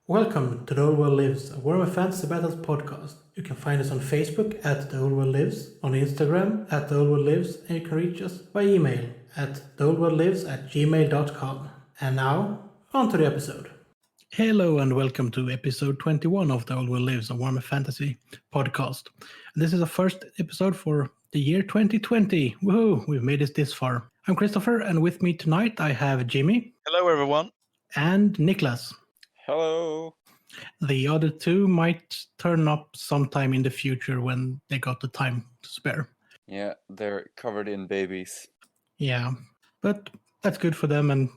Welcome to The Old World Lives, a Warhammer Fantasy Battles podcast. You can find us on Facebook at The Old World Lives, on Instagram at The Old World Lives, and you can reach us by email at theoldworldlives@gmail.com. And now, on to the episode. Hello and welcome to episode 21 of The Old World Lives, a Warhammer Fantasy podcast. This is the first episode for the year 2020. Woohoo, we've made it this far. I'm Christopher, and with me tonight I have Jimmy. Hello, everyone. And Niklas. Hello. The other two might turn up sometime in the future when they got the time to spare. Yeah, they're covered in babies. Yeah, but that's good for them, and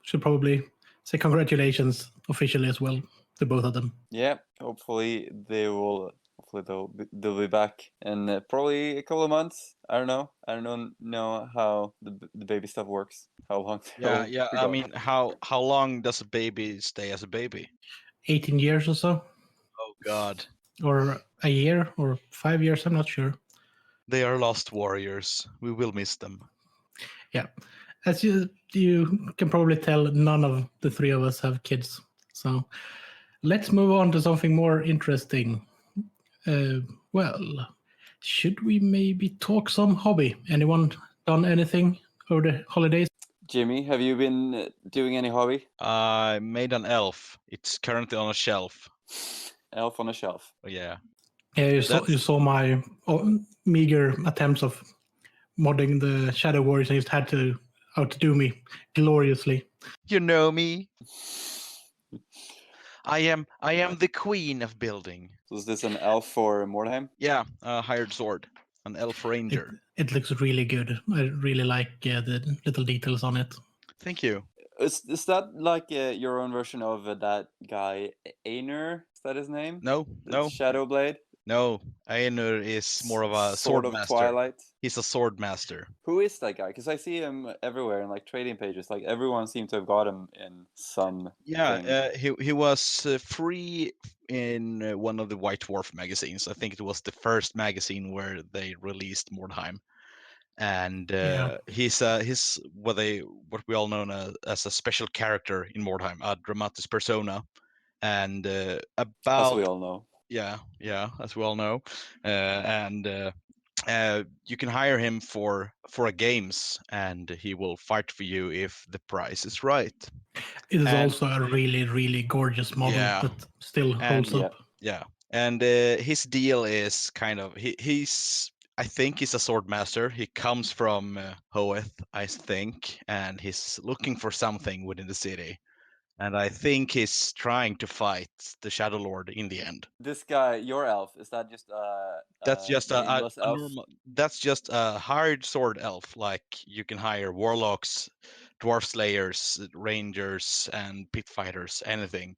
should probably say congratulations officially as well to both of them. Yeah, hopefully they'll be back in probably a couple of months. I don't know how the baby stuff works. How long? Yeah. I mean, how long does a baby stay as a baby? 18 years or so, Oh God, or a year, or 5 years. I'm not sure. they are lost warriors. We will miss them. Yeah, as you can probably tell, none of the three of us have kids. So let's move on to something more interesting. Well, should we maybe talk some hobby? Anyone done anything over the holidays? Jimmy, have you been doing any hobby? I made an elf. It's currently on a shelf. Elf on a shelf. Oh, yeah. Yeah, you saw my meager attempts of modding the Shadow Warriors, and just had to outdo me gloriously. You know me. I am the queen of building. So is this an elf for Mordheim? Yeah, a hired sword, an elf ranger. It looks really good. I really like the little details on it. Thank you. Is that like your own version of that guy Einar? Is that his name? No. Shadowblade. No, Einar is more of a Sword of master. Twilight. He's a sword master. Who is that guy? Because I see him everywhere in like trading pages. Like everyone seemed to have got him in some. Yeah, he was free in one of the White Dwarf magazines. I think it was the first magazine where they released Mordheim, and he's what we all know as a special character in Mordheim, a dramatis persona, and As about we all know. yeah, as we all know, and you can hire him for a games, and he will fight for you if the price is right. It is also a really, really gorgeous model that still holds up. Yeah, and his deal is kind of I think he's a sword master. He comes from Hoeth, I think, and he's looking for something within the city. And I think he's trying to fight the Shadow Lord in the end. This guy, your elf, is that just That's just a nameless elf? normal. That's just a hired sword elf. Like you can hire warlocks, dwarf slayers, rangers, and pit fighters, anything.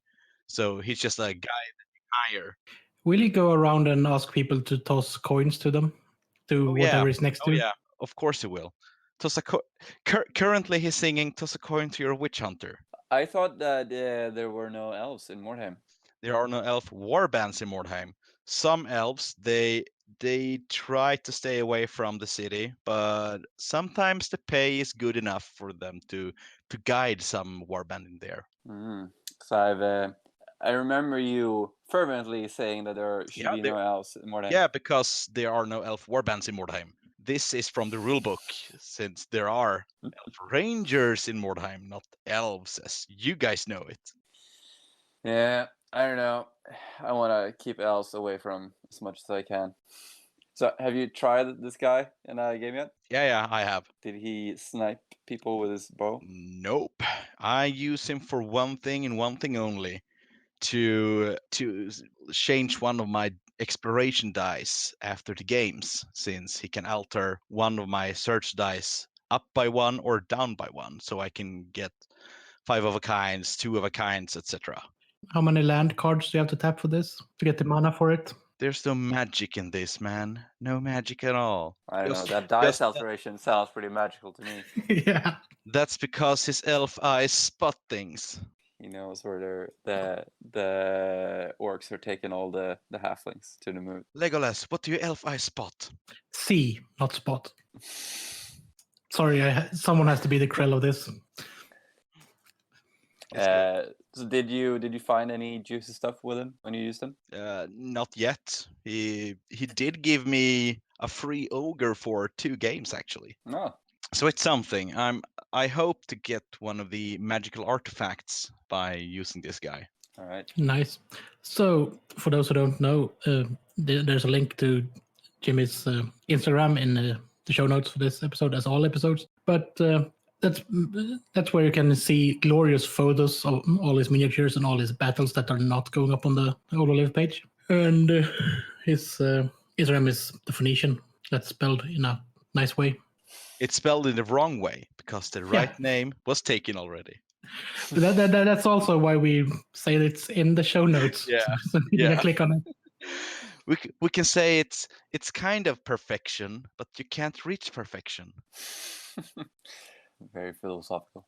So he's just a guy that you hire. Will you go around and ask people to toss coins to them, to whatever is next to? Oh yeah, of course he will. Currently he's singing "Toss a coin to your witch hunter." I thought that there were no elves in Mordheim. There are no elf warbands in Mordheim. Some elves they try to stay away from the city, but sometimes the pay is good enough for them to guide some warband in there. So I remember you fervently saying that there should be no elves in Mordheim. Yeah, because there are no elf warbands in Mordheim. This is from the rulebook, since there are elf rangers in Mordheim, not elves, as you guys know it. Yeah, I don't know. I want to keep elves away from as much as I can. So, have you tried this guy in a game yet? Yeah, I have. Did he snipe people with his bow? Nope. I use him for one thing and one thing only, to change one of my exploration dice after the games, since he can alter one of my search dice up by one or down by one, so I can get 5 of a kinds, 2 of a kinds, etc. How many land cards do you have to tap for this to get the mana for it? There's no magic in this, man. No magic at all. I don't know. That dice alteration sounds pretty magical to me. Yeah. That's because his elf eyes spot things. He knows where the orcs are taking all the halflings to the moon. Legolas, what do your elf eyes spot? See, not spot. Sorry, someone has to be the Krell of this. So did you find any juicy stuff with him when you used him? Not yet. He did give me a free ogre for 2 games actually. No. So it's something. I hope to get one of the magical artifacts by using this guy. All right. Nice. So, for those who don't know, there's a link to Jimmy's Instagram in the show notes for this episode, as all episodes. But that's where you can see glorious photos of all his miniatures and all his battles that are not going up on the Old Live page. And his Instagram is the Phoenician. That's spelled in a nice way. It's spelled in the wrong way because the right name was taken already. That's also why we say it's in the show notes. Yeah. So you can click on it. We can say it's kind of perfection, but you can't reach perfection. Very philosophical.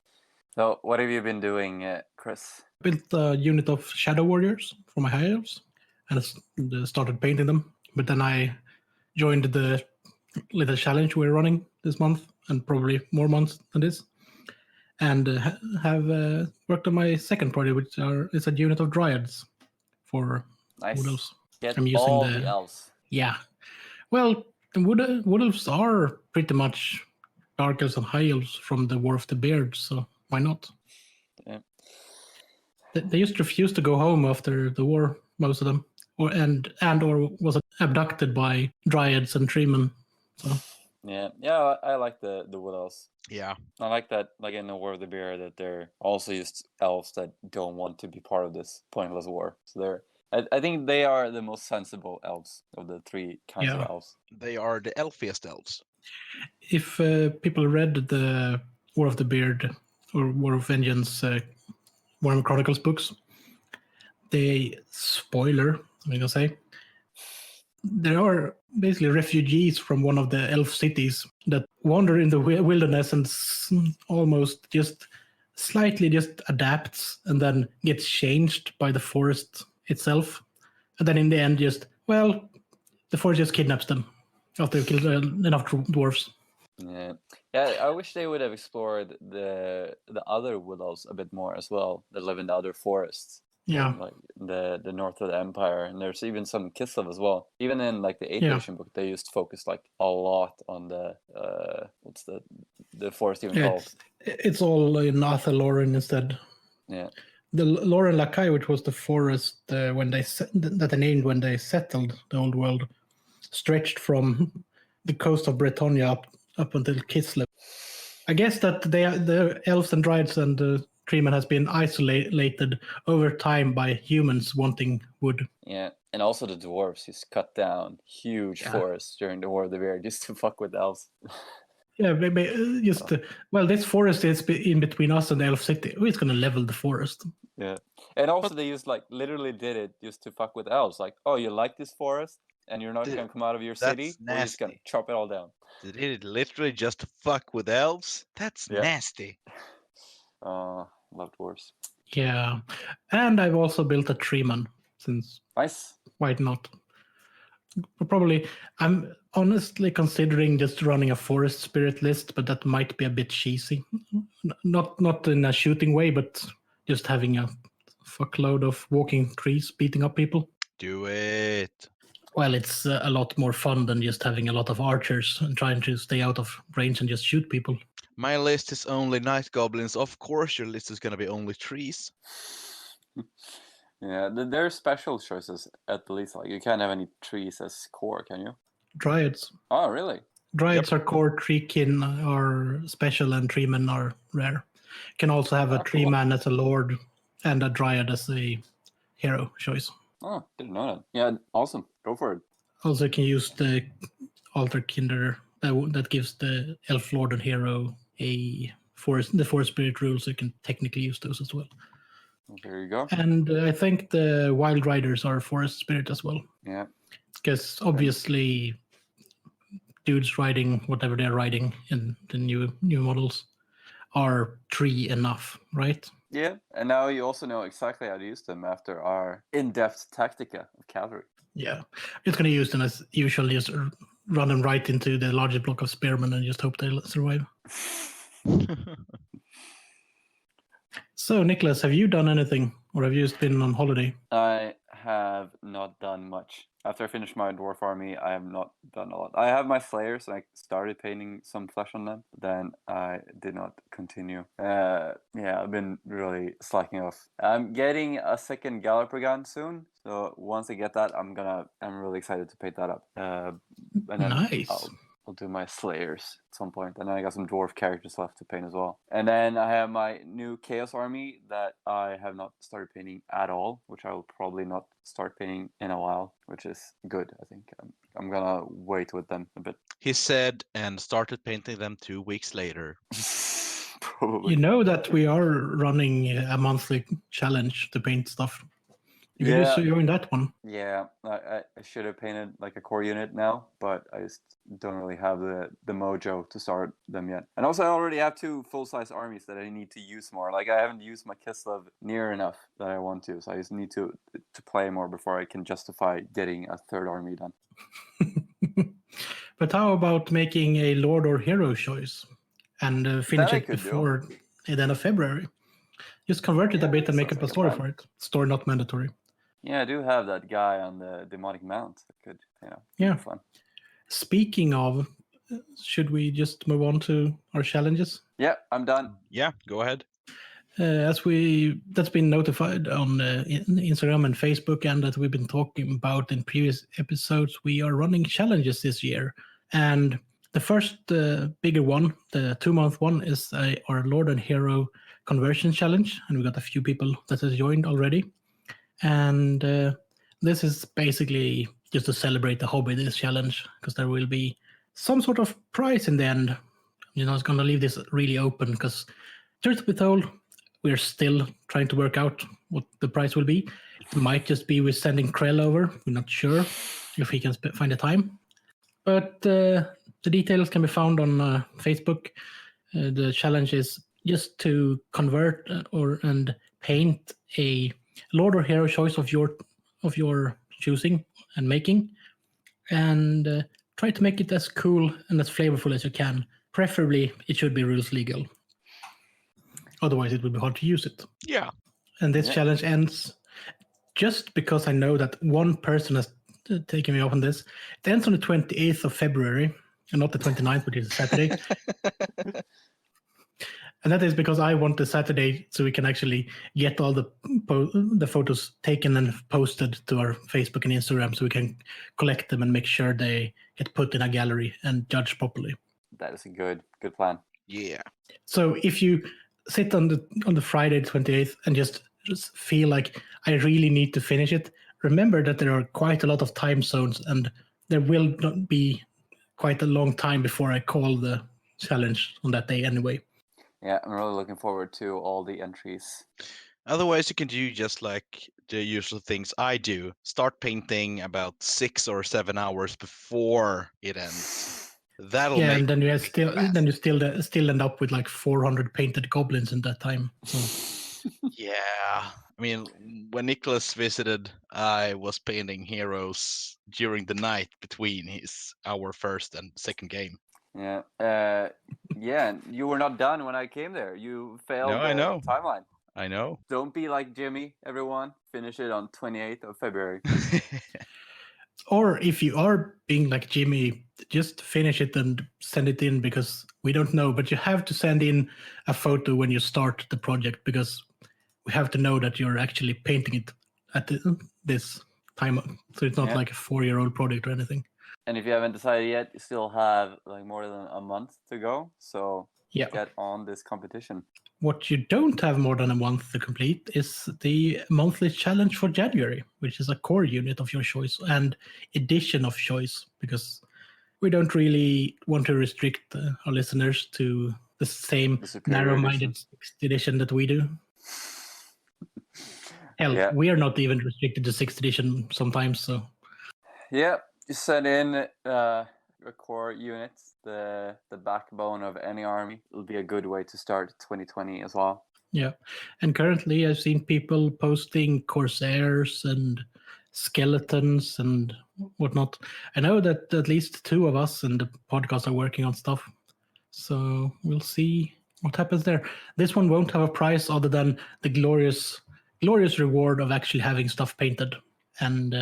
So, what have you been doing, Chris? Built a unit of Shadow Warriors for my high elves and I started painting them. But then I joined the little challenge we're running this month and probably more months than this. And have worked on my second project, which is a unit of Dryads for Wood Elves. Get I'm using all the elves. Yeah. Well, the Wood Elves are pretty much Dark Elves and High Elves from the War of the Beard, so why not? Yeah. They just refused to go home after the war, most of them, or was abducted by Dryads and Treemen. So. Yeah, I like the Wood Elves. Yeah. I like that, like in the War of the Bear, that they're also just elves that don't want to be part of this pointless war. So I think they are the most sensible elves of the 3 kinds of elves. They are the elfiest elves. If people read the War of the Beard or War of Vengeance Warhammer Chronicles books, spoiler, I'm gonna say, there are basically refugees from one of the elf cities that wander in the wilderness and almost just slightly just adapts and then gets changed by the forest itself. And then in the end, the forest just kidnaps them after they've killed enough dwarves. Yeah, I wish they would have explored the other Wood Elves a bit more as well, that live in the other forests. Yeah, like the north of the Empire, and there's even some Kislev as well. Even in like the 8th edition book, they used to focus like a lot on the what's the forest even called? It's all in Atha-Loren instead. Yeah, the Loren Lakai, which was the forest that they named when they settled the old world, stretched from the coast of Bretonia up until Kislev. I guess that the elves and dryads and the treemen has been isolated over time by humans wanting wood. Yeah, and also the dwarves just cut down huge forests during the War of the Bear just to fuck with the elves. Yeah, maybe this forest is in between us and the elf city. It's going to level the forest. Yeah, and also they just like literally did it just to fuck with elves. Like, oh, you like this forest, and you're not going to come out of your city. We're just going to chop it all down. Did it literally just fuck with elves? That's nasty. Love dwarves. Yeah, and I've also built a treeman since. Nice. Why not? Probably, I'm honestly considering just running a forest spirit list, but that might be a bit cheesy. Not in a shooting way, but just having a fuckload of walking trees beating up people. Do it. Well, it's a lot more fun than just having a lot of archers and trying to stay out of range and just shoot people. My list is only night goblins. Of course, your list is going to be only trees. Yeah, there are special choices at least. Like, you can't have any trees as core, can you? Dryads. Oh, really? Dryads are core, treekin are special, and treemen are rare. You can also have a treeman as a lord and a dryad as a hero choice. Oh, didn't know that. Yeah, awesome. Go for it. Also, you can use the Altar Kinder that gives the elf lord and hero the forest spirit rules. So you can technically use those as well. There you go. And I think the Wild Riders are forest spirit as well. Yeah. Because obviously, dudes riding whatever they're riding in the new models are tree enough, right? Yeah, and now you also know exactly how to use them after our in-depth Tactica of cavalry. Yeah, it's going to use them as usual, just run them right into the largest block of spearmen and just hope they'll survive. So, Niklas, have you done anything, or have you just been on holiday? I have not done much. After I finished my dwarf army, I have not done a lot. I have my slayers, and I started painting some flesh on them. Then I did not continue. I've been really slacking off. I'm getting a second Galloper gun soon. So once I get that, I'm really excited to paint that up. And then Nice. I'll do my slayers at some point. And then I got some dwarf characters left to paint as well. And then I have my new chaos army that I have not started painting at all, which I will probably not start painting in a while, which is good. I think I'm gonna wait with them a bit. He said and started painting them 2 weeks later. Probably. You know that we are running a monthly challenge to paint stuff. You can just join that one. Yeah, I should have painted like a core unit now, but I just don't really have the mojo to start them yet. And also I already have 2 full-size armies that I need to use more. Like I haven't used my Kislev near enough that I want to, so I just need to play more before I can justify getting a 3rd army done. But how about making a Lord or Hero choice and finish it before the end of February? Just convert it a bit and make up a story for it. Story not mandatory. Yeah, I do have that guy on the demonic mount. That could, be fun. Speaking of, should we just move on to our challenges? Yeah, I'm done. Yeah, go ahead. That's been notified on Instagram and Facebook, and that we've been talking about in previous episodes, we are running challenges this year. And the first bigger one, the 2-month one, is our Lord and Hero conversion challenge. And we got a few people that has joined already. And this is basically just to celebrate the hobby, this challenge, because there will be some sort of prize in the end. I was going to leave this really open because, truth to be told, we're still trying to work out what the prize will be. It might just be with sending Krell over. We're not sure if he can find the time. But the details can be found on Facebook. The challenge is just to convert and paint a Lord or Hero choice of your choosing and making, and try to make it as cool and as flavorful as you can. Preferably, it should be rules legal. Otherwise, it would be hard to use it. Yeah. And this challenge ends just because I know that one person has taken me up on this. It ends on the 28th of February, and not the 29th, which is a Saturday. And that is because I want the Saturday so we can actually get all the photos taken and posted to our Facebook and Instagram, so we can collect them and make sure they get put in a gallery and judged properly. That is a good plan. Yeah. So if you sit on the Friday 28th and just feel like I really need to finish it, remember that there are quite a lot of time zones, and there will not be quite a long time before I call the challenge on that day anyway. Yeah, I'm really looking forward to all the entries. Otherwise, you can do just like the usual things I do. Start painting about 6 or 7 hours before it ends. That'll make. And then you still end up with like 400 painted goblins in that time. So. Yeah, I mean, when Niklas visited, I was painting heroes during the night between our first and second game. Yeah, and you were not done when I came there. You failed the timeline. I know. Don't be like Jimmy, everyone. Finish it on 28th of February. Or if you are being like Jimmy, just finish it and send it in, because we don't know. But you have to send in a photo when you start the project, because we have to know that you're actually painting it at this time. So it's not like a 4-year-old project or anything. And if you haven't decided yet, you still have like more than a month to go. So get on this competition. What you don't have more than a month to complete is the monthly challenge for January, which is a core unit of your choice and edition of choice, because we don't really want to restrict our listeners to the same narrow-minded 6th edition that we do. Hell, we are not even restricted to 6th edition sometimes. So you send in your core units, the backbone of any army. It'll be a good way to start 2020 as well. Yeah, and currently I've seen people posting Corsairs and skeletons and whatnot. I know that at least 2 of us in the podcast are working on stuff, so we'll see What happens there? This one won't have a prize other than the glorious reward of actually having stuff painted and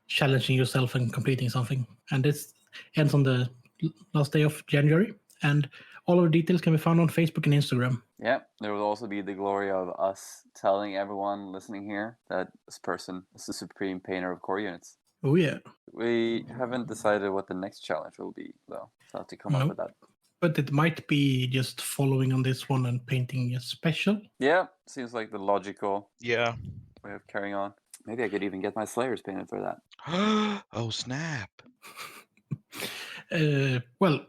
challenging yourself and completing something. And this ends on the last day of January. And all of the details can be found on Facebook and Instagram. Yeah, there will also be the glory of us telling everyone listening here that this person is the supreme painter of core units. Oh yeah. We haven't decided what the next challenge will be, though. So I have to come up with that. But it might be just following on this one and painting a special. Yeah, seems like the logical Yeah. way of carrying on. Maybe I could even get my Slayers painted for that. Oh, snap. Well,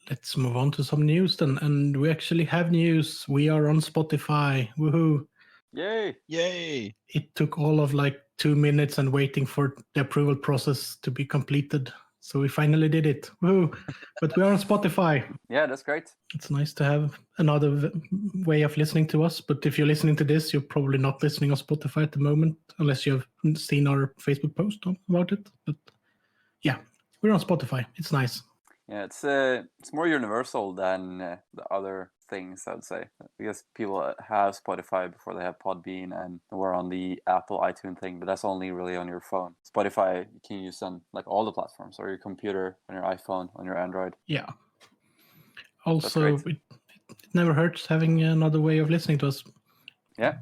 let's move on to some news then. And we actually have news. We are on Spotify. Woohoo. Yay! Yay. It took all of like 2 minutes and waiting for the approval process to be completed. So we finally did it. Woohoo. But we are on Spotify. Yeah, that's great. It's nice to have another way of listening to us. But if you're listening to this, you're probably not listening on Spotify at the moment, unless you have seen our Facebook post about it. But yeah, we're on Spotify. It's nice. Yeah, it's more universal than the other things, I would say, because people have Spotify before they have Podbean, and we're on the Apple iTunes thing, but that's only really on your phone. Spotify you can use on like all the platforms, or your computer, on your iPhone, on your Android. Yeah. Also, it never hurts having another way of listening to us. Yeah.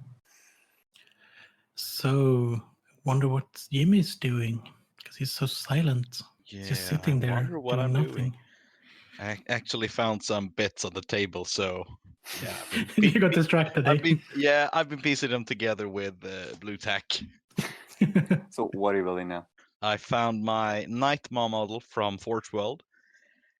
So, wonder what Jimmy's doing, because he's so silent. Yeah, Just sitting there. I wonder what doing I'm nothing. doing. I actually found some bits on the table, so yeah. You got distracted. I've been piecing them together with blue tack. So what are you building now? I found my Nightmaw model from Forge World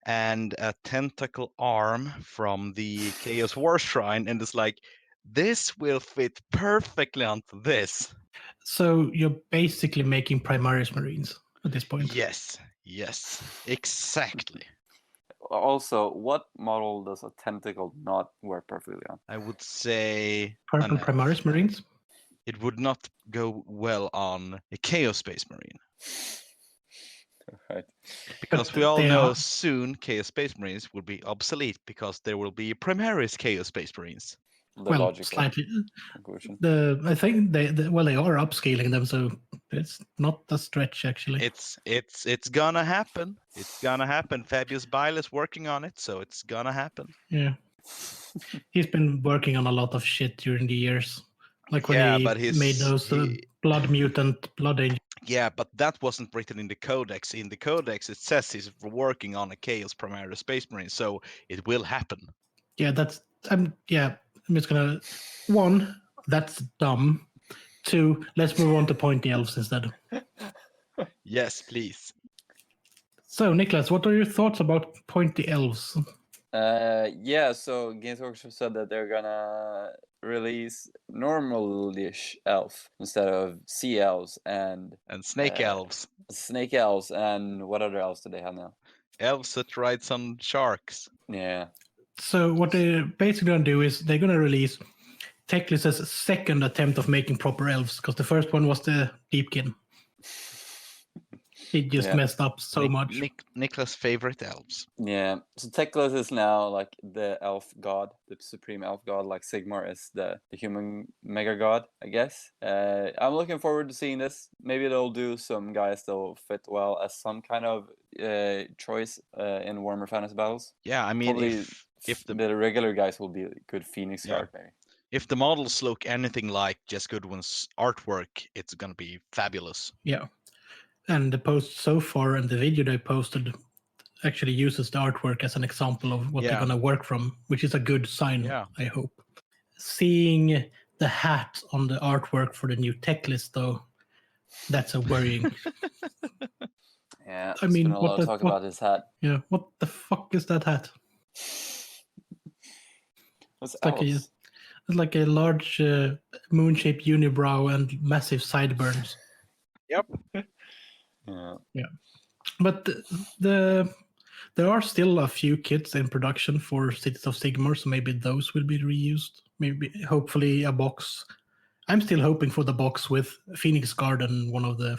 and a tentacle arm from the Chaos War Shrine, and it's like, this will fit perfectly onto this. So you're basically making Primaris Marines at this point. Yes, exactly. Also, what model does a tentacle not work perfectly on? I would say Purple an elf. Primaris Marines. It would not go well on a Chaos Space Marine. Right. Because But we all they know are- soon Chaos Space Marines will be obsolete because there will be Primaris Chaos Space Marines. The Well, logical slightly. conclusion. I think they are upscaling them, so it's not a stretch actually. It's gonna happen. It's gonna happen. Fabius Bile is working on it, so it's gonna happen. Yeah. He's been working on a lot of shit during the years. Like when he made those blood mutant, blood angel. Yeah, but that wasn't written in the codex. In the codex, it says he's working on a Chaos Primaris Space Marine, so it will happen. Yeah, I'm just gonna 1, that's dumb. 2, let's move on to Pointy Elves instead. Yes, please. So, Niklas, what are your thoughts about Pointy Elves? Yeah, so Games Workshop said that they're gonna release normal-ish elf instead of sea elves and Snake elves. snake elves, and what other elves do they have now? Elves that ride some sharks. Yeah. So what they're basically going to do is they're going to release Teclis's second attempt of making proper elves, because the first one was the Deepkin. He just messed up so much. Niklas' favorite elves. Yeah. So Teclis is now like the elf god, the supreme elf god, like Sigmar is the human mega god, I guess. I'm looking forward to seeing this. Maybe they'll do some guys that will fit well as some kind of choice in Warhammer Fantasy Battles. Yeah, I mean, Probably if the regular guys will be good Phoenix Guard, maybe. If the models look anything like Jess Goodwin's artwork, it's gonna be fabulous. Yeah. And the post so far and the video they posted actually uses the artwork as an example of what they're going to work from, which is a good sign, I hope. Seeing the hat on the artwork for the new tech list, though, that's a worrying. Yeah, I mean, been a lot of talk about his hat. Yeah, what the fuck is that hat? What's It's like a large moon-shaped unibrow and massive sideburns. Yep. Yeah. But there are still a few kits in production for Cities of Sigmar, so maybe those will be reused. Maybe, hopefully, a box. I'm still hoping for the box with Phoenix Guard and one of the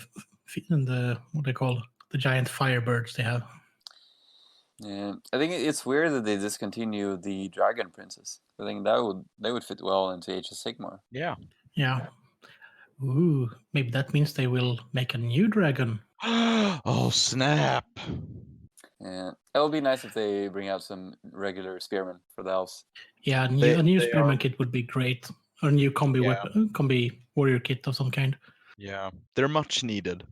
what they call the giant firebirds they have. Yeah, I think it's weird that they discontinue the Dragon Princess. I think they would fit well into Age of Sigmar. Yeah. Yeah. Ooh, maybe that means they will make a new dragon. Oh, snap. Yeah, it would be nice if they bring out some regular spearmen for the elves. Yeah, a new spearman kit would be great. Or a new combi weapon, combi warrior kit of some kind. Yeah, they're much needed.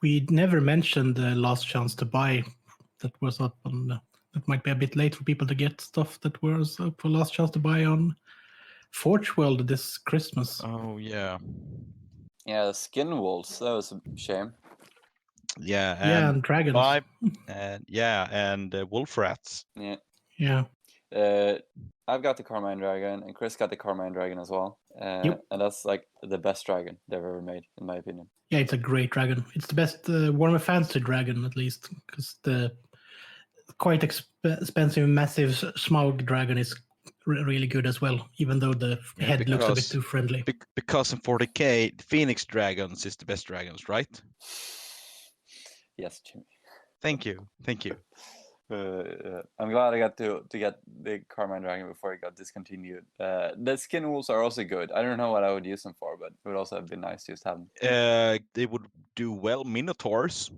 We never mentioned the last chance to buy. That was up on. That might be a bit late for people to get stuff that was up for last chance to buy on Forge World this Christmas. Oh, yeah. Yeah, the Skin Wolves. That was a shame. Yeah, and dragons. And wolf rats. Yeah. Yeah. I've got the Carmine Dragon, and Chris got the Carmine Dragon as well. Yep. And that's like the best dragon they've ever made, in my opinion. Yeah, it's a great dragon. It's the best Warhammer Fantasy dragon, at least, because the quite expensive, massive Smaug dragon is really good as well, even though the head looks a bit too friendly. Because in 40k, Phoenix Dragons is the best dragons, right? Yes, Jimmy. Thank you. I'm glad I got to get the Carmine Dragon before it got discontinued. The Skin Wolves are also good. I don't know what I would use them for, but it would also have been nice to just have them. They would do well Minotaurs,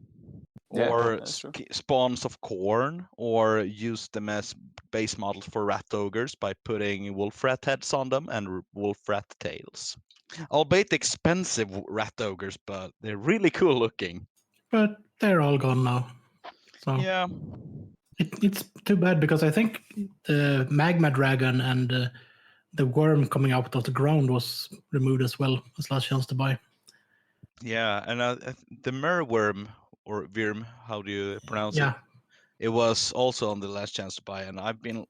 Yeah, or that's true. spawns of corn, or use them as base models for rat ogres by putting wolf rat heads on them and wolf rat tails. Albeit expensive rat ogres, but they're really cool looking. But they're all gone now. So yeah. It's too bad, because I think the Magma Dragon and the worm coming out of the ground was removed as well as last chance to buy. Yeah, and the Merworm, or Virm, how do you pronounce it? Yeah. It was also on the last chance to buy, and I've been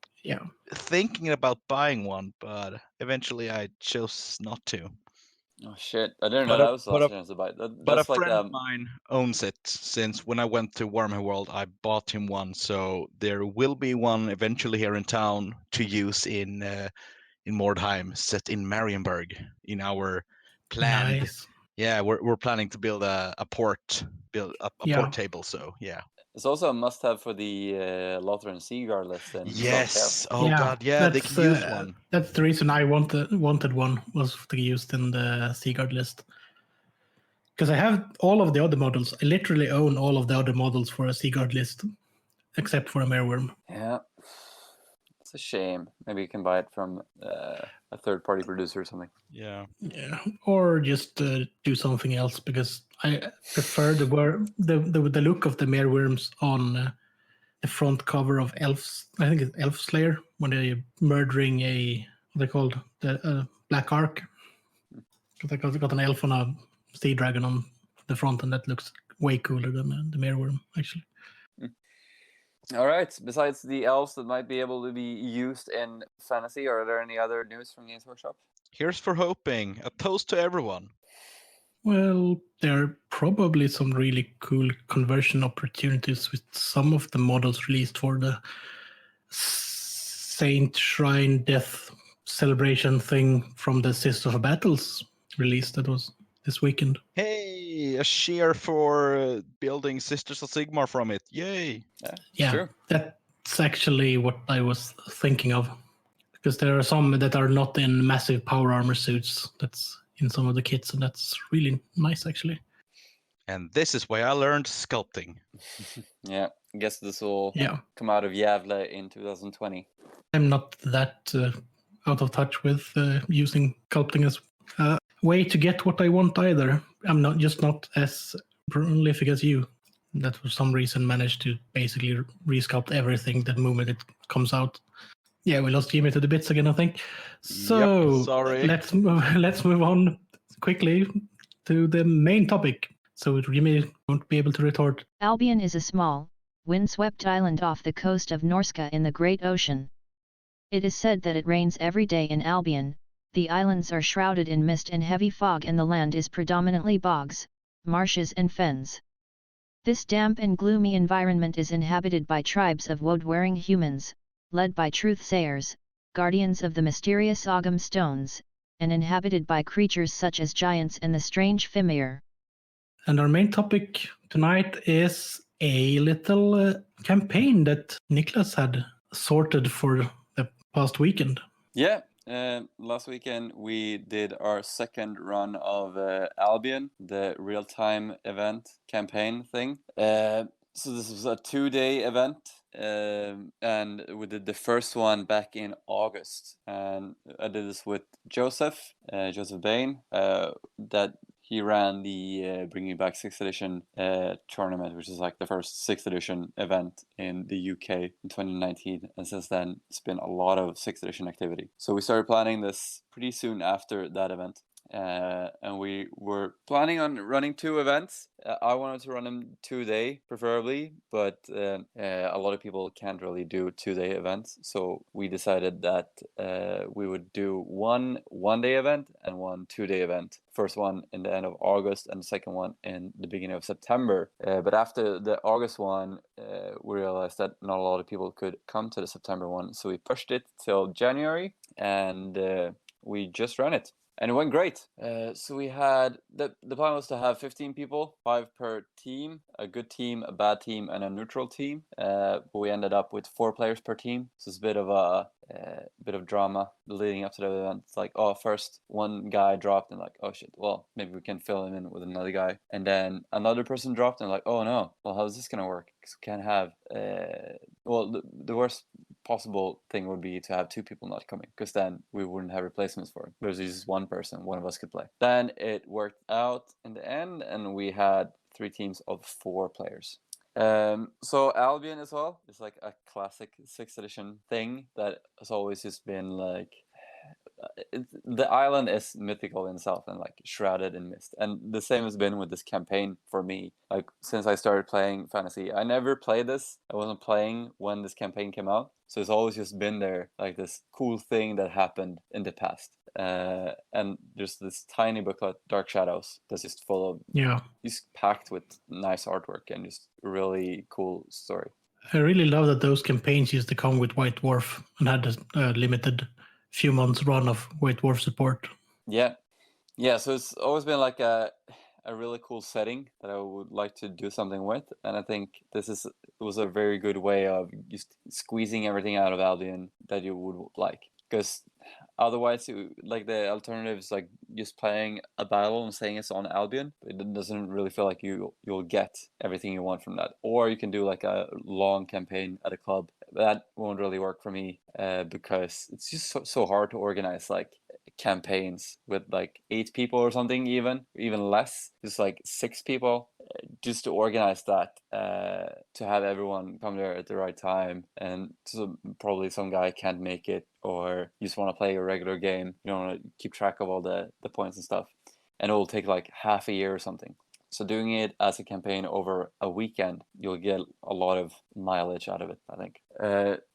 thinking about buying one, but eventually I chose not to. Oh shit! I didn't know that was the last chance to buy. But a friend of mine owns it, since when I went to Warhammer World, I bought him one. So there will be one eventually here in town to use in Mordheim, set in Marienburg, in our planned. Nice. Yeah, we're planning to build a port table. So yeah. It's also a must-have for the Lothar and Seaguard list. Yes. Oh god, yeah, they can use one. That's the reason I wanted one, was to be used in the Seaguard list. Because I have all of the other models. I literally own all of the other models for a Seaguard list, except for a Mereworm. Yeah. It's a shame. Maybe you can buy it from a third-party producer or something. Yeah. Yeah, or just do something else, because I prefer the look of the Mereworms on the front cover of Elves. I think it's Elf Slayer, when they're murdering what they called the Black Ark. Because they got an elf on a sea dragon on the front, and that looks way cooler than the Mereworm, actually. All right. Besides the elves that might be able to be used in fantasy, are there any other news from Games Workshop? Here's for hoping. A toast to everyone. Well, there are probably some really cool conversion opportunities with some of the models released for the Saint Shrine Death celebration thing from the Sisters of Battles release that was this weekend. Hey, a cheer for building Sisters of Sigmar from it. Yay. Yeah, sure. That's actually what I was thinking of. Because there are some that are not in massive power armor suits that's in some of the kits, and that's really nice, actually. And this is why I learned sculpting. Yeah, I guess this will come out of Gävle in 2020. I'm not that out of touch with using sculpting as a way to get what I want either. I'm not as prolific as you, that for some reason managed to basically resculpt everything the moment it comes out. Yeah, we lost Jimmy to the bits again, I think. So sorry. Let's move on quickly to the main topic. So Jimmy won't be able to retort. Albion is a small, windswept island off the coast of Norska in the Great Ocean. It is said that it rains every day in Albion. The islands are shrouded in mist and heavy fog, and the land is predominantly bogs, marshes and fens. This damp and gloomy environment is inhabited by tribes of woad-wearing humans, led by truth-sayers, guardians of the mysterious Ogham stones, and inhabited by creatures such as giants and the strange Fimir. And our main topic tonight is a little campaign that Niklas had sorted for the past weekend. Yeah, last weekend we did our second run of Albion, the real-time event campaign thing. So this was a 2-day event, and we did the first one back in August. And I did this with Joseph Bain, that he ran the Bringing Back 6th Edition tournament, which is like the first 6th Edition event in the UK in 2019. And since then, it's been a lot of 6th Edition activity. So we started planning this pretty soon after that event. And we were planning on running 2 events. I wanted to run them 2-day, preferably, but a lot of people can't really do 2-day events. So we decided that we would do one 1-day event and one 2-day event. First one in the end of August and the second one in the beginning of September. But after the August one, we realized that not a lot of people could come to the September one. So we pushed it till January, and we just ran it. And it went great. So we had, the plan was to have 15 people, 5 per team, a good team, a bad team, and a neutral team. But we ended up with 4 players per team. So it's a bit of drama leading up to the event. It's like, first one guy dropped and like, oh shit, well, maybe we can fill him in with another guy. And then another person dropped and like, oh no, well, how is this going to work? Because we can't have, the worst possible thing would be to have 2 people not coming, because then we wouldn't have replacements for it. There's just one person, one of us could play. Then it worked out in the end, and we had 3 teams of 4 players. So Albion as well is like a classic 6th edition thing that has always just been like, the island is mythical in itself and like shrouded in mist. And the same has been with this campaign for me. Like since I started playing fantasy, I never played this. I wasn't playing when this campaign came out. So it's always just been there, like this cool thing that happened in the past. And there's this tiny booklet, Dark Shadows, that's just full of, just packed with nice artwork and just really cool story. I really love that those campaigns used to come with White Dwarf and had a limited few months run of White Dwarf support. Yeah. So it's always been like a really cool setting that I would like to do something with, and I think this was a very good way of just squeezing everything out of Albion that you would like. Because otherwise, like the alternative is like just playing a battle and saying it's on Albion. It doesn't really feel like you'll get everything you want from that. Or you can do like a long campaign at a club. That won't really work for me because it's just so hard to organize like campaigns with like 8 people or something, even less, just like 6 people, just to organize that, to have everyone come there at the right time. And so probably some guy can't make it, or you just want to play a regular game, you don't want to keep track of all the points and stuff, and it will take like half a year or something. So doing it as a campaign over a weekend, you'll get a lot of mileage out of it, I think.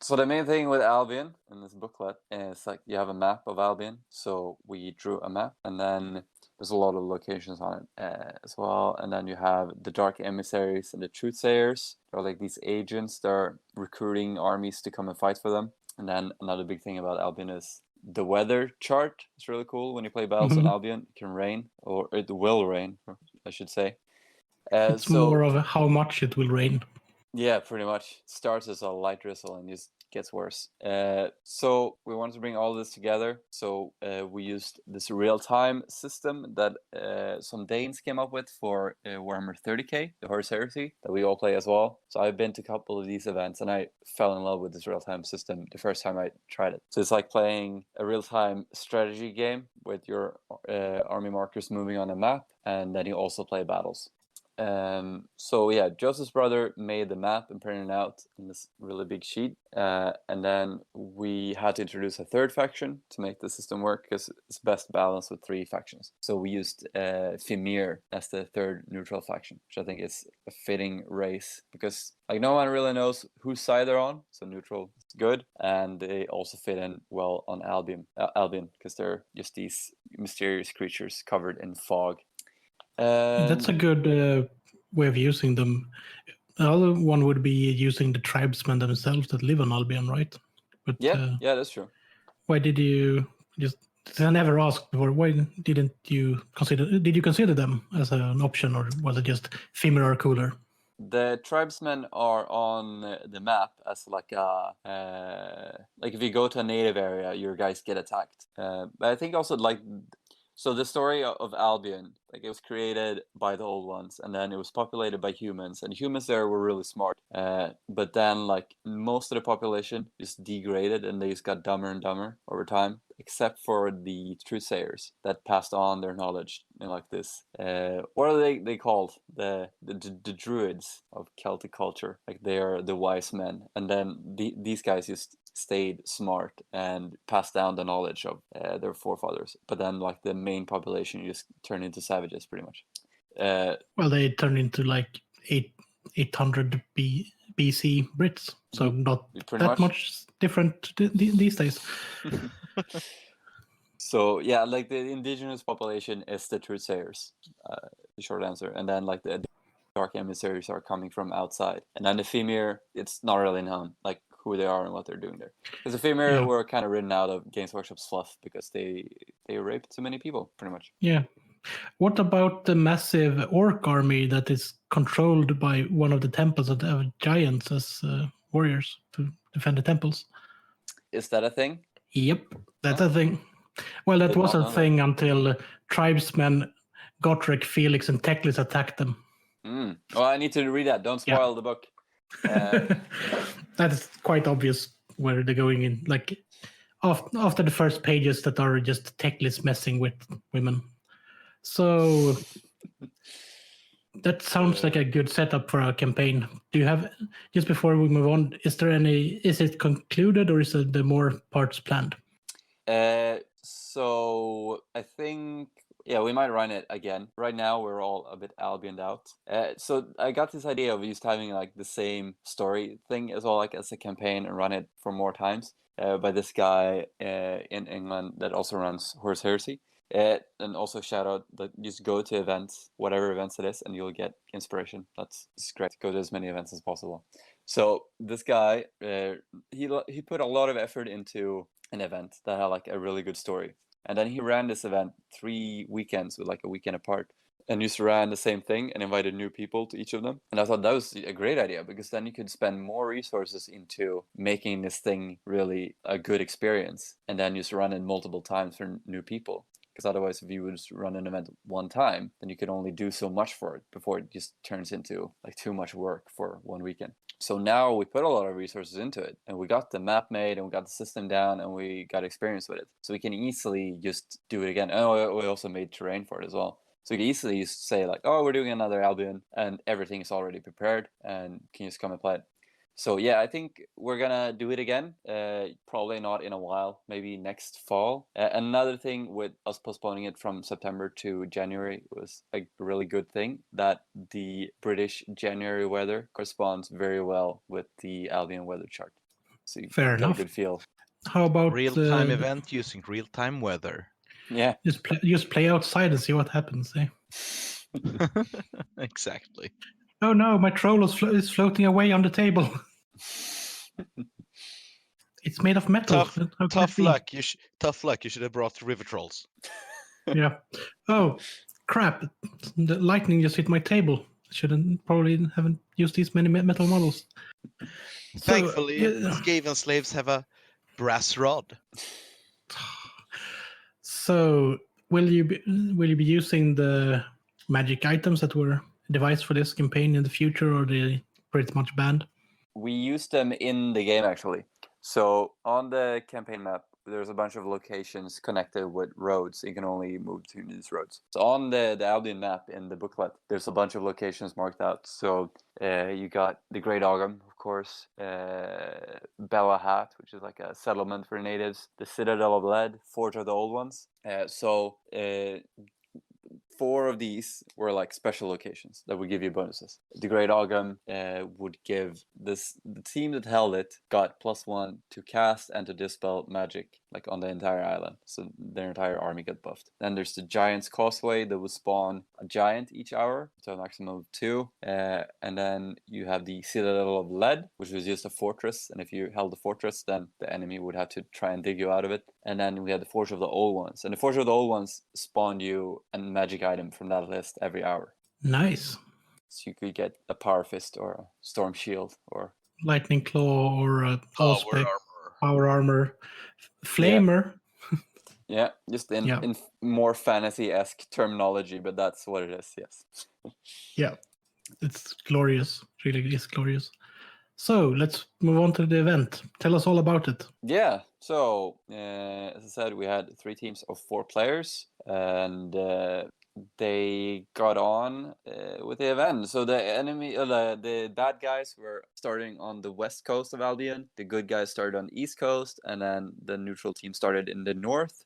So the main thing with Albion in this booklet is like you have a map of Albion. So we drew a map, and then there's a lot of locations on it as well. And then you have the Dark Emissaries and the Truthsayers. They're like these agents that are recruiting armies to come and fight for them. And then another big thing about Albion is the weather chart. It's really cool. When you play battles on Albion, it can rain, or it will rain, I should say. It's more of how much it will rain. Yeah, pretty much. It starts as a light drizzle and just gets worse. So we wanted to bring all this together. So we used this real-time system that some Danes came up with for Warhammer 30k, the Horus Heresy, that we all play as well. So I've been to a couple of these events, and I fell in love with this real-time system the first time I tried it. So it's like playing a real-time strategy game with your army markers moving on a map, and then you also play battles. So yeah, Joseph's brother made the map and printed it out in this really big sheet, and then we had to introduce a 3rd faction to make the system work, because it's best balanced with 3 factions. So we used Fimir as the 3rd neutral faction, which I think is a fitting race, because like no one really knows whose side they're on, so neutral is good, and they also fit in well on Albion, because they're just these mysterious creatures covered in fog. That's a good way of using them. The other one would be using the tribesmen themselves that live on Albion, right? But yeah, that's true. Why did you just? I never asked before. Why didn't you consider? Did you consider them as an option, or was it just Fimir or cooler? The tribesmen are on the map as like if you go to a native area, your guys get attacked. But I think also like, so the story of Albion, like it was created by the old ones, and then it was populated by humans, and humans there were really smart. But then like most of the population just degraded, and they just got dumber and dumber over time, except for the truthsayers that passed on their knowledge in like this. What are they called? The druids of Celtic culture. Like they are the wise men, and then these guys just stayed smart and passed down the knowledge of their forefathers. But then like the main population just turned into savages pretty much. Well, they turned into like 800 BC Brits, so not that much different these days. So yeah, like the indigenous population is the truthsayers, the short answer, and then like the dark emissaries are coming from outside, and then the Femir, it's not really known like who they are and what they're doing there, because the Femir were kind of written out of Games Workshop's fluff because they raped too many people pretty much. Yeah. What about the massive orc army that is controlled by one of the temples that have giants as warriors to defend the temples? Is that a thing? Yep, that's a thing. Well, that was a thing until tribesmen Gotrek, Felix, and Teclis attacked them. Well, I need to read that. Don't spoil the book. That is quite obvious where they're going in. Like after the first pages that are just Teclis messing with women. So that sounds like a good setup for a campaign. Do you have, just before we move on, is it concluded or is the more parts planned? So I think, we might run it again. Right now we're all a bit Albioned out. So I got this idea of just having like the same story thing as well, like as a campaign, and run it for more times by this guy in England that also runs Horse Heresy. And also shout out that just go to events, whatever events it is, and you'll get inspiration. That's great. Go to as many events as possible. So this guy, he put a lot of effort into an event that had like a really good story, and then he ran this event 3 weekends with like a weekend apart, and just ran the same thing and invited new people to each of them. And I thought that was a great idea, because then you could spend more resources into making this thing really a good experience, and then just run it multiple times for new people. Because otherwise, if you would just run an event one time, then you could only do so much for it before it just turns into like too much work for one weekend. So now we put a lot of resources into it, and we got the map made, and we got the system down, and we got experience with it. So we can easily just do it again. Oh, we also made terrain for it as well. So you can easily just say like, oh, we're doing another Albion, and everything is already prepared, and can just come and play it. So yeah, I think we're gonna do it again. Probably not in a while, maybe next fall. Another thing with us postponing it from September to January was a really good thing, that the British January weather corresponds very well with the Albion weather chart. So you Fair get enough. a good feel. How about real-time event using real-time weather? Yeah, just play outside and see what happens. Eh? Exactly. Oh no, my troll is floating away on the table. It's made of metal. Tough luck. Tough luck. You should have brought river trolls. Yeah. Oh, crap! The lightning just hit my table. Probably haven't used these many metal models. Thankfully, Skaven slaves have a brass rod. So, will you be using the magic items that were devised for this campaign in the future, or are they pretty much banned? we use them in the game actually. So on the campaign map, there's a bunch of locations connected with roads. You can only move between these roads. So on the Albion map in the booklet, there's a bunch of locations marked out. So you got the Great Ogam, of course, Bella Hat, which is like a settlement for natives, the Citadel of Lead, Fort of the Old Ones. So 4 of these were like special locations that would give you bonuses. The Great Ogam would give the team that held it got +1 to cast and to dispel magic like on the entire island. So their entire army got buffed. Then there's the Giant's Causeway that would spawn a giant each hour, so a maximum of 2. And then you have the Citadel of Lead, which was just a fortress. And if you held the fortress, then the enemy would have to try and dig you out of it. And then we had the Forge of the Old Ones. And the Forge of the Old Ones spawned you a magic item from that list every hour. Nice. So you could get a Power Fist or a Storm Shield or Lightning Claw or a Allspec, Power Armor, Flamer. Yeah, just in more fantasy-esque terminology, but that's what it is, yes. Yeah, it's glorious. It really is glorious. So let's move on to the event. Tell us all about it. Yeah, so as I said, we had 3 teams of 4 players, and they got on with the event. So the enemy, the bad guys were starting on the west coast of Albion. The good guys started on the east coast, and then the neutral team started in the north.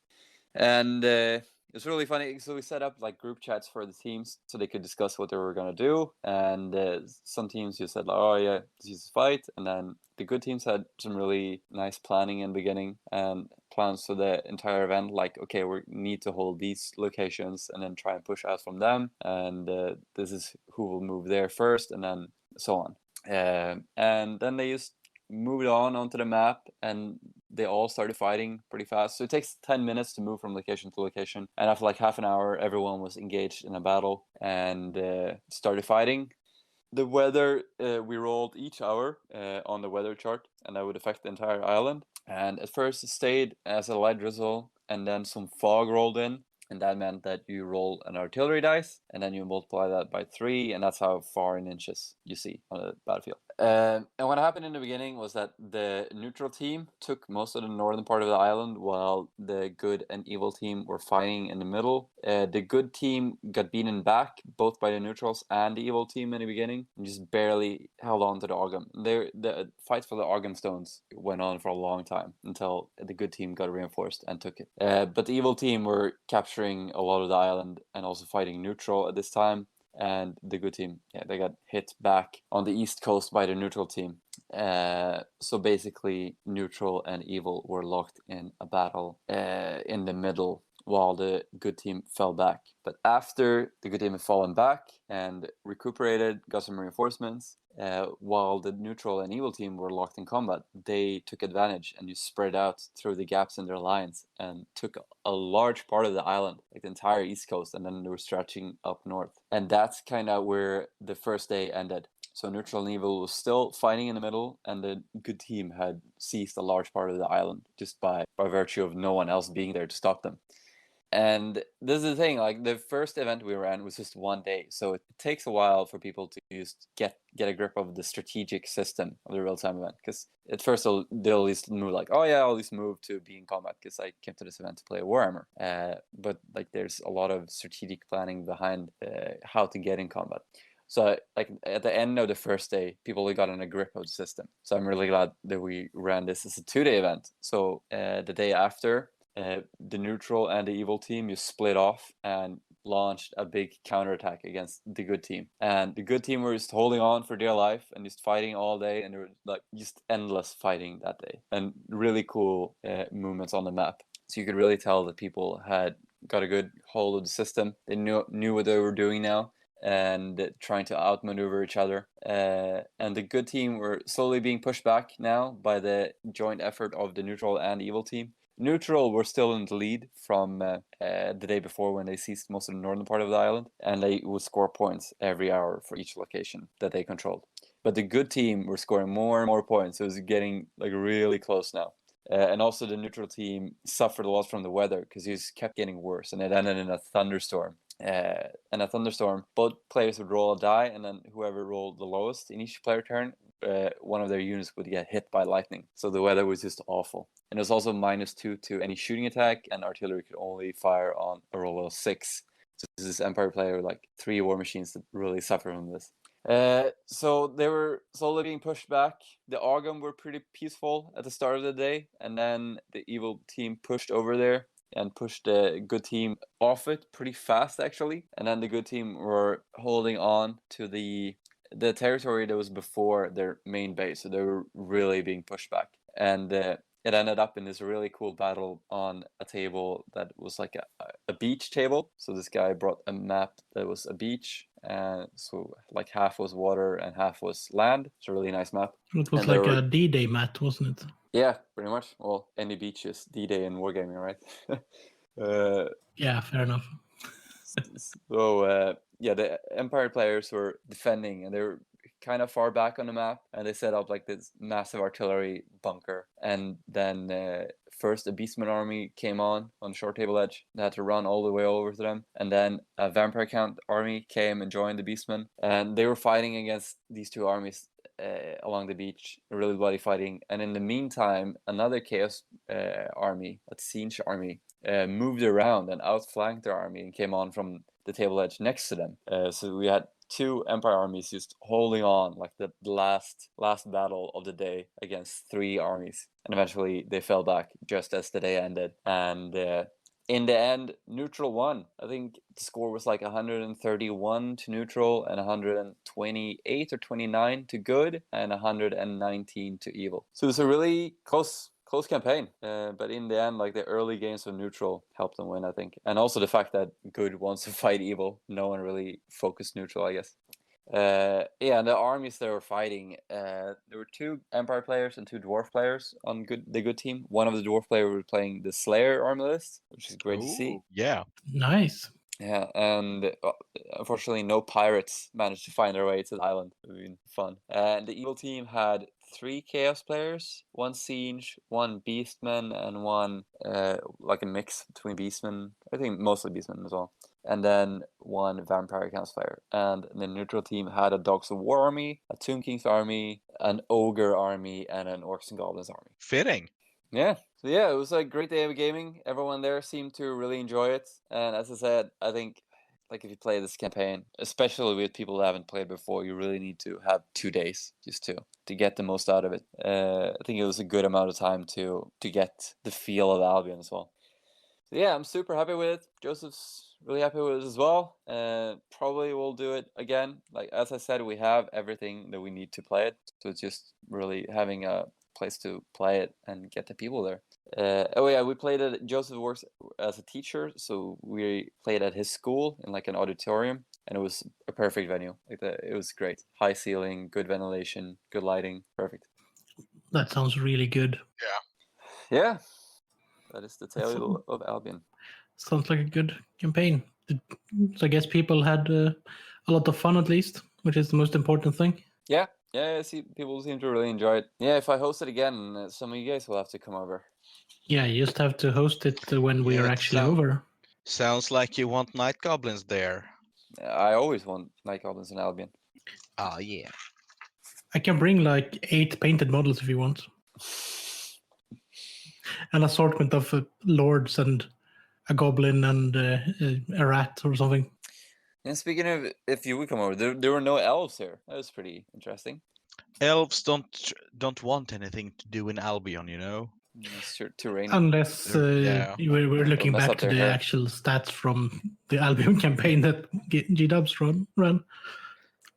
And it's really funny. So we set up like group chats for the teams so they could discuss what they were going to do. And some teams just said, like, oh, yeah, this is a fight. And then the good teams had some really nice planning in the beginning and plans for the entire event. Like, okay, we need to hold these locations and then try and push out from them. And this is who will move there first, and then so on. And then they just moved onto the map, and they all started fighting pretty fast. So it takes 10 minutes to move from location to location. And after like half an hour, everyone was engaged in a battle and started fighting. The weather, we rolled each hour on the weather chart, and that would affect the entire island. And at first it stayed as a light drizzle, and then some fog rolled in. And that meant that you roll an artillery dice, and then you multiply that by 3, and that's how far in inches you see on the battlefield. And what happened in the beginning was that the neutral team took most of the northern part of the island, while the good and evil team were fighting in the middle. The good team got beaten back, both by the neutrals and the evil team in the beginning, and just barely held on to the Argam. The fight for the Argam stones went on for a long time, until the good team got reinforced and took it. But the evil team were capturing a lot of the island and also fighting neutral at this time. And the good team, they got hit back on the east coast by the neutral team. So basically, neutral and evil were locked in a battle in the middle, while the good team fell back. But after the good team had fallen back and recuperated, got some reinforcements, while the neutral and evil team were locked in combat, they took advantage and you spread out through the gaps in their lines and took a large part of the island, like the entire east coast, and then they were stretching up north. And that's kind of where the first day ended. So neutral and evil was still fighting in the middle, and the good team had seized a large part of the island just by virtue of no one else being there to stop them. And this is the thing, like the first event we ran was just 1 day, so it takes a while for people to just get a grip of the strategic system of the real-time event. Because at first they'll at least move like, oh yeah, I'll just move to be in combat because I came to this event to play Warhammer. But like there's a lot of strategic planning behind how to get in combat. So like at the end of the first day, people got in a grip of the system. So I'm really glad that we ran this as a 2-day event. So the day after, the neutral and the evil team, you split off and launched a big counterattack against the good team. And the good team were just holding on for dear life and just fighting all day, and there were like just endless fighting that day, and really cool movements on the map. So you could really tell that people had got a good hold of the system. They knew what they were doing now, and trying to outmaneuver each other. And the good team were slowly being pushed back now by the joint effort of the neutral and evil team. Neutral were still in the lead from the day before, when they seized most of the northern part of the island, and they would score points every hour for each location that they controlled. But the good team were scoring more and more points, so it was getting like really close now. And also the neutral team suffered a lot from the weather, because it just kept getting worse, and it ended in a thunderstorm. And a thunderstorm, both players would roll a die, and then whoever rolled the lowest in each player turn, one of their units would get hit by lightning. So the weather was just awful. And it was also -2 to any shooting attack, and artillery could only fire on a roll of 6. So this is Empire player, like 3 war machines that really suffer from this. So they were slowly being pushed back. The Argam were pretty peaceful at the start of the day, and then the evil team pushed over there and pushed the good team off it pretty fast, actually. And then the good team were holding on to the territory that was before their main base, so they were really being pushed back. And it ended up in this really cool battle on a table that was like a beach table. So this guy brought a map that was a beach, and so like half was water and half was land. It's a really nice map. It was like a D-Day map, wasn't it? Yeah, pretty much. Well, any beach is D-Day in wargaming, right? Yeah, fair enough. So the Empire players were defending, and they were kind of far back on the map, and they set up like this massive artillery bunker. And then first a Beastman army came on the short table edge. They had to run all the way over to them, and then a Vampire Count army came and joined the Beastmen, and they were fighting against these two armies along the beach, really bloody fighting. And in the meantime, another Chaos army, a Siege army, moved around and outflanked their army and came on from the table edge next to them. So we had two Empire armies just holding on, like the last battle of the day against three armies, and eventually they fell back just as the day ended. And in the end, neutral won. I think the score was like 131 to neutral, and 128 or 29 to good, and 119 to evil. So it was a really close campaign, but in the end, like the early games of neutral helped them win, I think. And also the fact that good wants to fight evil. No one really focused neutral, I guess. And the armies they were fighting, there were two Empire players and two Dwarf players on the good team. One of the Dwarf players was playing the Slayer army list, which is great to see. Yeah. Nice. Yeah, and unfortunately no pirates managed to find their way to the island. It would have been fun. And the evil team had 3 Chaos players, 1 Siege, 1 Beastman, and 1 like a mix between Beastman, I think mostly Beastman as well, and then 1 Vampire Council player. And the neutral team had a Dogs of War army, a Tomb King's army, an Ogre army, and an Orcs and Goblins army. Fitting. Yeah. So yeah, it was a great day of gaming. Everyone there seemed to really enjoy it. And as I said, I think like if you play this campaign, especially with people who haven't played before, you really need to have 2 days just to get the most out of it. I think it was a good amount of time to get the feel of Albion as well. So yeah, I'm super happy with it. Joseph's really happy with it as well. Probably will do it again. Like as I said, we have everything that we need to play it. So it's just really having a place to play it and get the people there. We played it. Joseph works as a teacher, so we played at his school in like an auditorium, and it was a perfect venue. It was great. High ceiling, good ventilation, good lighting, perfect. That sounds really good. Yeah, that is the tale of Albion. Sounds like a good campaign. So I guess people had a lot of fun at least, which is the most important thing. Yeah, I see people seem to really enjoy it. Yeah, if I host it again, some of you guys will have to come over. Yeah, you just have to host it when we are actually over. Sounds like you want Night Goblins there. I always want Night Goblins in Albion. Oh, yeah. I can bring like 8 painted models if you want. An assortment of lords and a goblin and a rat or something. And speaking of, if you would come over, there were no elves here. That was pretty interesting. Elves don't want anything to do in Albion, you know? It's too rainy. Unless we're looking back to the actual stats from the Albion campaign that G-Dubs ran.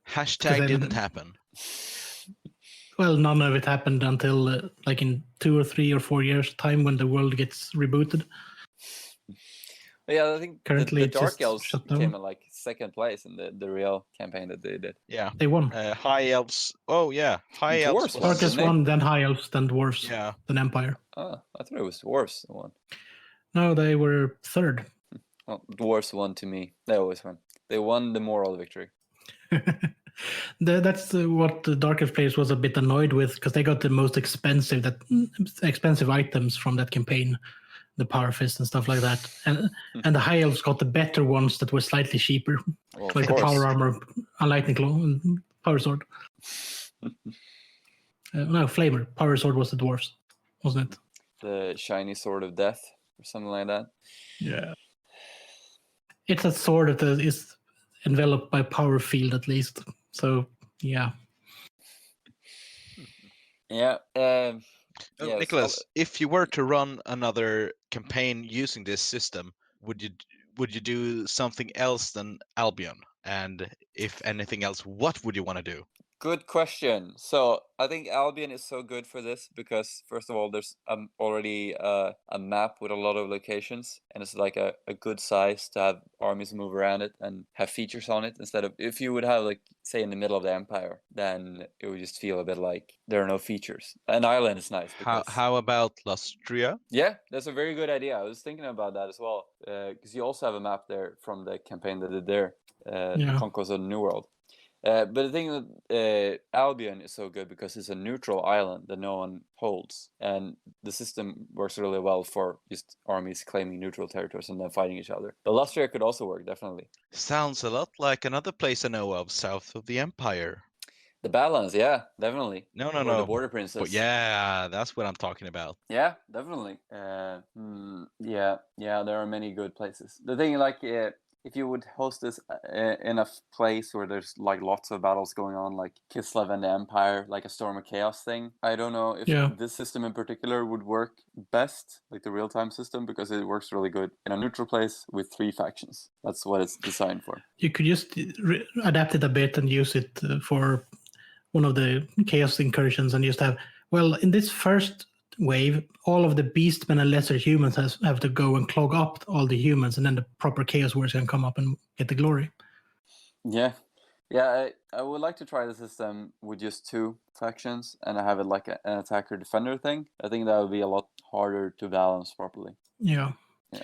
Hashtag didn't happen. Well, none of it happened until like in 2 or 3 or 4 years' time when the world gets rebooted. But yeah, I think currently the Dark Elves came in like 2nd place in the real campaign that they did. Yeah, they won. High Elves. Oh yeah, High Elves. Darkest won, then High Elves, then Dwarves, then Empire. Oh, I thought it was Dwarves that won. No, they were 3rd. Well, Dwarves won to me. They always win. They won the moral victory. That's what the Darkest players was a bit annoyed with, because they got the most expensive items from that campaign, the Power Fist and stuff like that, and the High Elves got the better ones that were slightly cheaper, like the Power Armor, a Lightning Claw, and Power Sword. No, Flamer. Power Sword was the Dwarves, wasn't it? The Shiny Sword of Death or something like that. Yeah. It's a sword that is enveloped by power field at least. So, yeah. Yeah. Niklas, if you were to run another campaign using this system, would you do something else than Albion? And if anything else, what would you want to do? Good question. So I think Albion is so good for this because first of all, there's already a map with a lot of locations, and it's like a good size to have armies move around it and have features on it. Instead of if you would have like say in the middle of the empire, then it would just feel a bit like there are no features. An island is nice because How about Lustria? yeah, that's a very good idea. I was thinking about that as well because you also have a map there from the campaign that did there, Conquest of the New World. But the thing with Albion is so good because it's a neutral island that no one holds, and the system works really well for just armies claiming neutral territories and then fighting each other. But Lustria could also work, definitely. Sounds a lot like another place I know of south of the Empire. The balance, yeah, definitely. No. The Border Princess. But yeah, that's what I'm talking about. Yeah, definitely. Yeah, there are many good places. The thing, like, if you would host this in a place where there's like lots of battles going on, like Kislev and the Empire, like a Storm of Chaos thing, I don't know if this system in particular would work best, like the real-time system, because it works really good in a neutral place with 3 factions. That's what it's designed for. You could just adapt it a bit and use it for one of the Chaos incursions and just have, well, in this first wave, all of the beastmen and lesser humans have to go and clog up all the humans, and then the proper Chaos warriors can come up and get the glory. Yeah, I would like to try the system with just 2 factions and I have it like an attacker-defender thing. I think that would be a lot harder to balance properly. Yeah.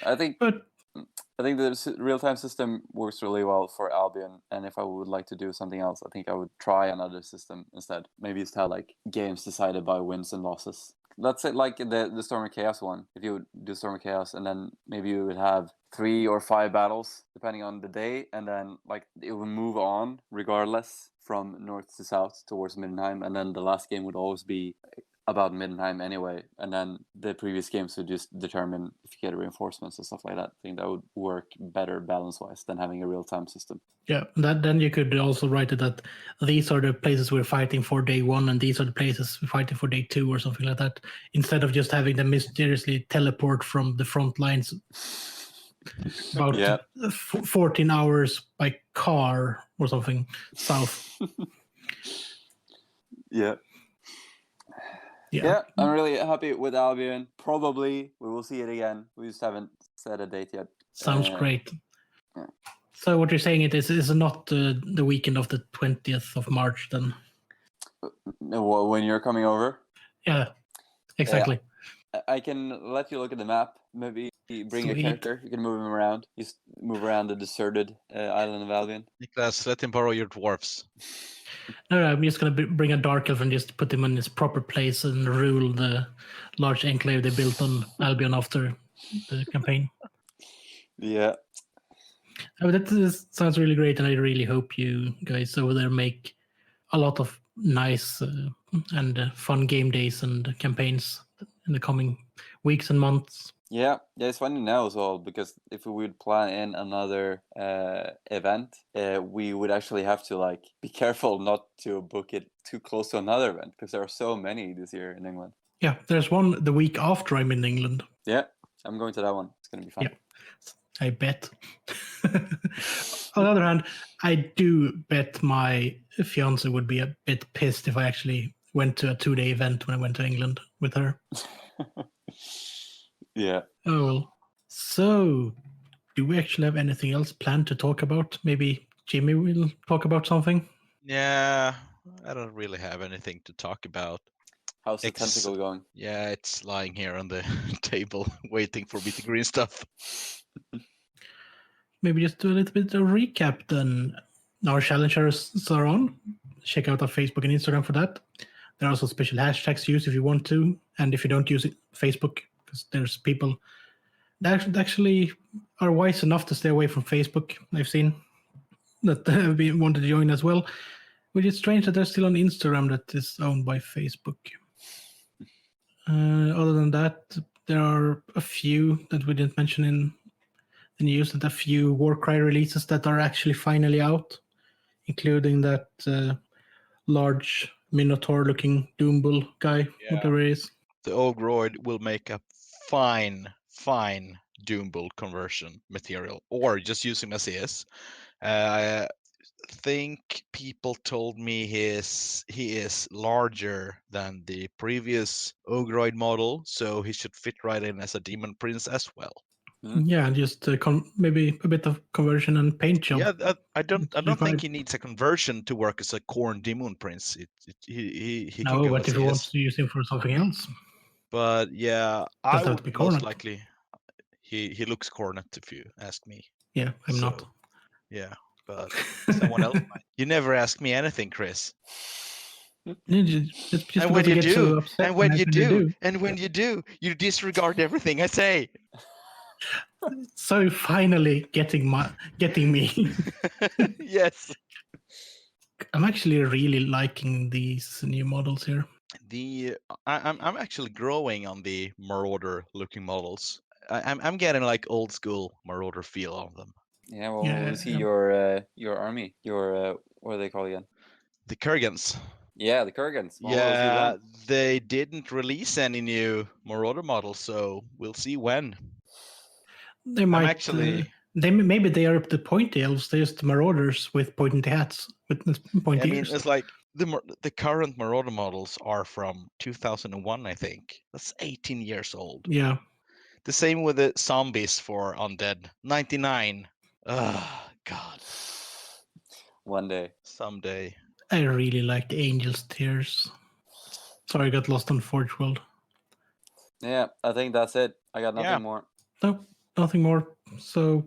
I think the real-time system works really well for Albion, and if I would like to do something else, I think I would try another system instead. Maybe it's how like games decided by wins and losses. Let's say like the Storm of Chaos one. If you would do Storm of Chaos, and then maybe you would have 3 or 5 battles depending on the day, and then like it would move on regardless from north to south towards Middenheim, and then the last game would always be about Middenheim anyway, and then the previous games would just determine if you get reinforcements and stuff like that. I think that would work better balance-wise than having a real-time system. Yeah, then you could also write it that these are the places we're fighting for day 1, and these are the places we're fighting for day 2, or something like that, instead of just having them mysteriously teleport from the front lines about 14 hours by car or something south. Yeah, I'm really happy with Albion. Probably we will see it again. We just haven't set a date yet. Sounds great. Yeah. So what you're saying is not the weekend of the 20th of March then? When you're coming over? Yeah, exactly. I can let you look at the map. Maybe bring a character. You can move him around. Just move around the deserted island of Albion. Niklas, let him borrow your dwarves. No, I'm just going to bring a Dark Elf and just put him in his proper place and rule the large enclave they built on Albion after the campaign. Yeah. That sounds really great, and I really hope you guys over there make a lot of nice and fun game days and campaigns in the coming weeks and months. Yeah, it's funny now as well, because if we would plan in another event, we would actually have to like be careful not to book it too close to another event, because there are so many this year in England. Yeah, there's one the week after I'm in England. Yeah, I'm going to that one. It's going to be fun. Yeah, I bet. On the other hand, I do bet my fiance would be a bit pissed if I actually went to a 2-day event when I went to England with her. Yeah. Oh, well. So, do we actually have anything else planned to talk about? Maybe Jimmy will talk about something? Yeah, I don't really have anything to talk about. How's the tentacle going? Yeah, it's lying here on the table waiting for me to green stuff. Maybe just do a little bit of recap then. Our challengers are on. Check out our Facebook and Instagram for that. There are also special hashtags to use if you want to. And if you don't use it, Facebook, because there's people that actually are wise enough to stay away from Facebook, I've seen, that have wanted to join as well. Which is strange that they're still on Instagram that is owned by Facebook. Other than that, there are a few that we didn't mention in the news, that a few Warcry releases that are actually finally out, including that large Minotaur-looking Doombull guy, whatever it is. The Ogroid will make a fine Doombull conversion material, or just use him as he is. I think people told me he is larger than the previous Ogroid model, so he should fit right in as a Demon Prince as well. Yeah, just maybe a bit of conversion and paint job. Yeah, I don't required. think he needs a conversion to work as a Khorne Demon Prince. He can No, go but as if he you want is. to use him for something else, But yeah, I Doesn't have to would be most Khornet. likely. He looks Khornet if you ask me. yeah, I'm not. So, yeah, but someone else might. You never ask me anything, Chris. It's just And because when I you get do, so upset and when you do. do, you disregard everything I say. So finally getting me. Yes. I'm actually really liking these new models here. I'm actually growing on the Marauder looking models. I'm getting like old school Marauder feel on them. Yeah, well, Yeah, we'll see yeah. your army, your what are they called again? The Kurgans. Yeah, the Kurgans. Well, we'll see Yeah, them. they didn't release any new Marauder models, so we'll see when. They might actually- maybe they are the pointy elves. They're just marauders with pointy hats with pointy I mean, ears. it's like the current Marauder models are from 2001, I think. That's 18 years old. Yeah. The same with the zombies for Undead. 99. Ugh, God. One day. Someday. I really like the Angel's Tears. Sorry, I got lost on Forge World. Yeah, I think that's it. I got nothing more. No, nothing more. So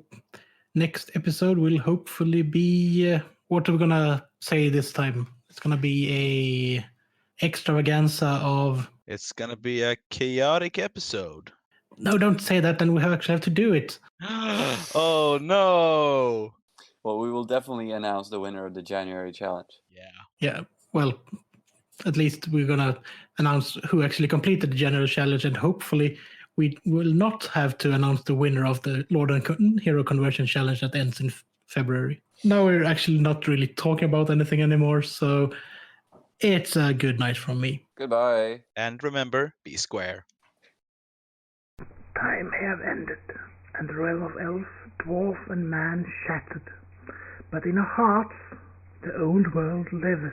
next episode will hopefully be what are we gonna say this time? It's gonna be a extravaganza of. It's gonna be a chaotic episode. No, don't say that. Then we actually have to do it. Oh no! Well, we will definitely announce the winner of the January challenge. Yeah. Well, at least we're gonna announce who actually completed the general challenge, and hopefully we will not have to announce the winner of the Lord and Hero Conversion Challenge that ends in February. Now we're actually not really talking about anything anymore, so it's a good night from me. Goodbye. And remember, be square. Time have ended, and the realm of elf, dwarf, and man shattered. But in our hearts, the old world liveth.